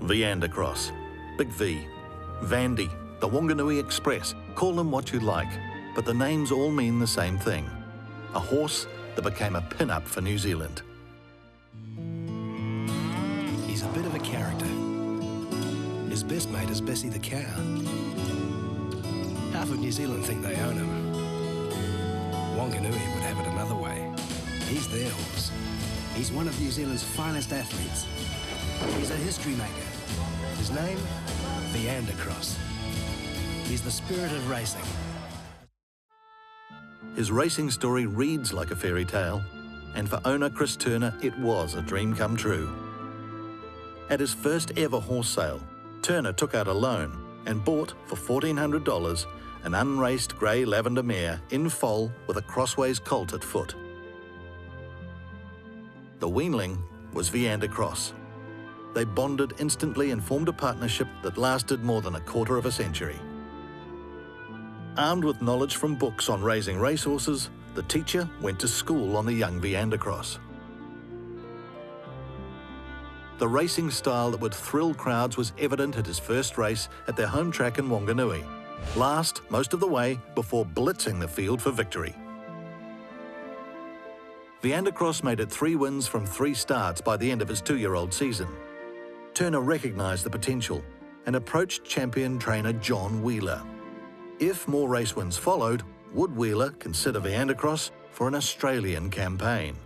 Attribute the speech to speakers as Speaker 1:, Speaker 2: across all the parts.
Speaker 1: Veandercross, Big V, Vandy, the Wanganui Express, call them what you like, but the names all mean the same thing. A horse that became a pin-up for New Zealand.
Speaker 2: He's a bit of a character. His best mate is Bessie the cow. Half of New Zealand think they own him. Wanganui would have it another way. He's their horse. He's one of New Zealand's finest athletes. He's a history maker. His name? Veandercross. He's the spirit of racing.
Speaker 1: His racing story reads like a fairy tale, and for owner Chris Turner, it was a dream come true. At his first ever horse sale, Turner took out a loan and bought for $1,400 an unraced grey lavender mare in foal with a crossways colt at foot. The weanling was Veandercross. They bonded instantly and formed a partnership that lasted more than a quarter of a century. Armed with knowledge from books on raising racehorses, the teacher went to school on the young Veandercross. The racing style that would thrill crowds was evident at his first race at their home track in Wanganui, last most of the way before blitzing the field for victory. Veandercross made it 3 wins from 3 starts by the end of his 2-year-old season. Turner recognised the potential and approached champion trainer John Wheeler. If more race wins followed, would Wheeler consider Veandercross for an Australian campaign?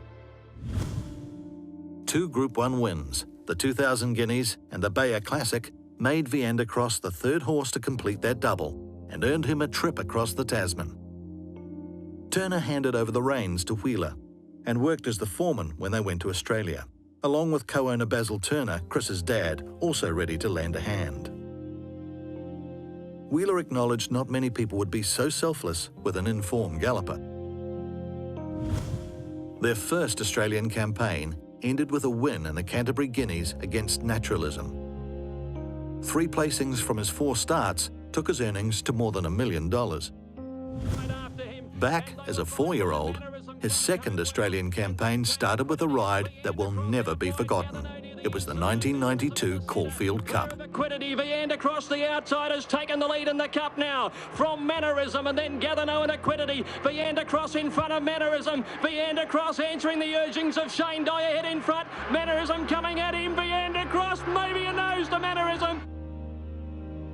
Speaker 1: 2 Group 1 wins, the 2000 Guineas and the Bayer Classic, made Veandercross the 3rd horse to complete that double and earned him a trip across the Tasman. Turner handed over the reins to Wheeler and worked as the foreman when they went to Australia, along with co-owner Basil Turner, Chris's dad, also ready to lend a hand. Wheeler acknowledged not many people would be so selfless with an informed galloper. Their first Australian campaign ended with a win in the Canterbury Guineas against Naturalism. 3 placings from his 4 starts took his earnings to more than $1 million. Back as a 4-year-old, his second Australian campaign started with a ride that will never be forgotten. It was the 1992 Caulfield Cup.
Speaker 3: Quiddity, Veandercross, the outside, has taken the lead in the Cup now from Mannerism and then Gathano and Quiddity. Veandercross in front of Mannerism. Veandercross answering the urgings of Shane Dyer head in front. Mannerism coming at him. Veandercross, maybe a nose to Mannerism.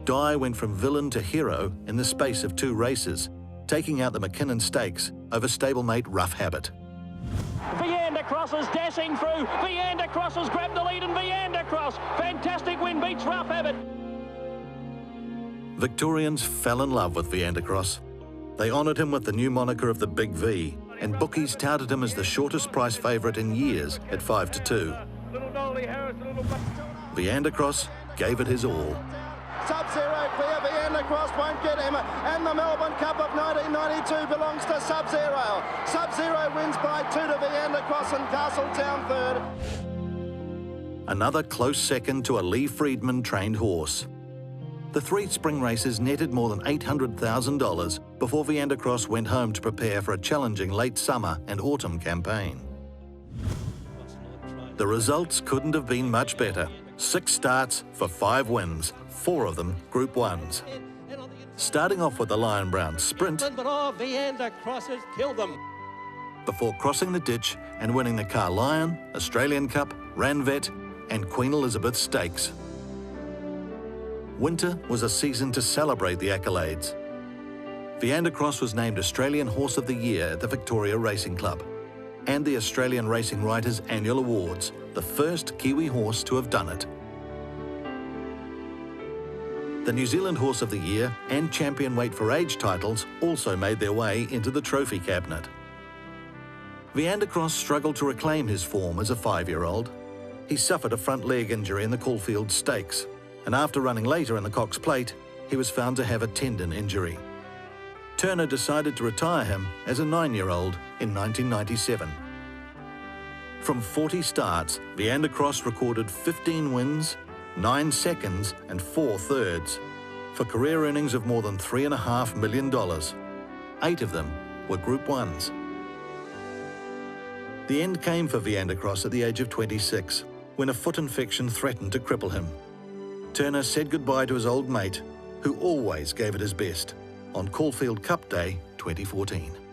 Speaker 1: Dyer went from villain to hero in the space of 2 races, taking out the McKinnon Stakes over stablemate Rough Habit.
Speaker 3: Veandercross is dashing through. Veandercross has grabbed the lead and Veandercross. Fantastic win, beats Rough Habit.
Speaker 1: Victorians fell in love with Veandercross. They honoured him with the new moniker of the Big V, and bookies touted him as the shortest price favourite in years at 5-2. Veandercross gave it his all.
Speaker 4: Sub-Zero clear, Veandercross won't get him, and the Melbourne Cup of 1992 belongs to Sub-Zero. Sub-Zero wins by 2 to Veandercross and Castletown 3rd.
Speaker 1: Another close second to a Lee Friedman trained horse. The 3 spring races netted more than $800,000 before Veandercross went home to prepare for a challenging late summer and autumn campaign. The results couldn't have been much better. 6 starts for 5 wins, 4 of them Group 1s. Starting off with the Lion Brown Sprint,
Speaker 3: Veandercross has killed them.
Speaker 1: Before crossing the ditch and winning the Car Lion, Australian Cup, Ranvet and Queen Elizabeth Stakes. Winter was a season to celebrate the accolades. Veandercross was named Australian Horse of the Year at the Victoria Racing Club and the Australian Racing Writers Annual Awards, the first Kiwi horse to have done it. The New Zealand Horse of the Year and Champion Weight for Age titles also made their way into the trophy cabinet. Veandercross struggled to reclaim his form as a 5-year-old. He suffered a front leg injury in the Caulfield Stakes, and after running later in the Cox Plate, he was found to have a tendon injury. Turner decided to retire him as a 9-year-old in 1997. From 40 starts, Veandercross recorded 15 wins, 9 seconds and 4 thirds, for career earnings of more than $3.5 million. 8 of them were Group 1s. The end came for Veandercross at the age of 26, when a foot infection threatened to cripple him. Turner said goodbye to his old mate, who always gave it his best, on Caulfield Cup Day 2014.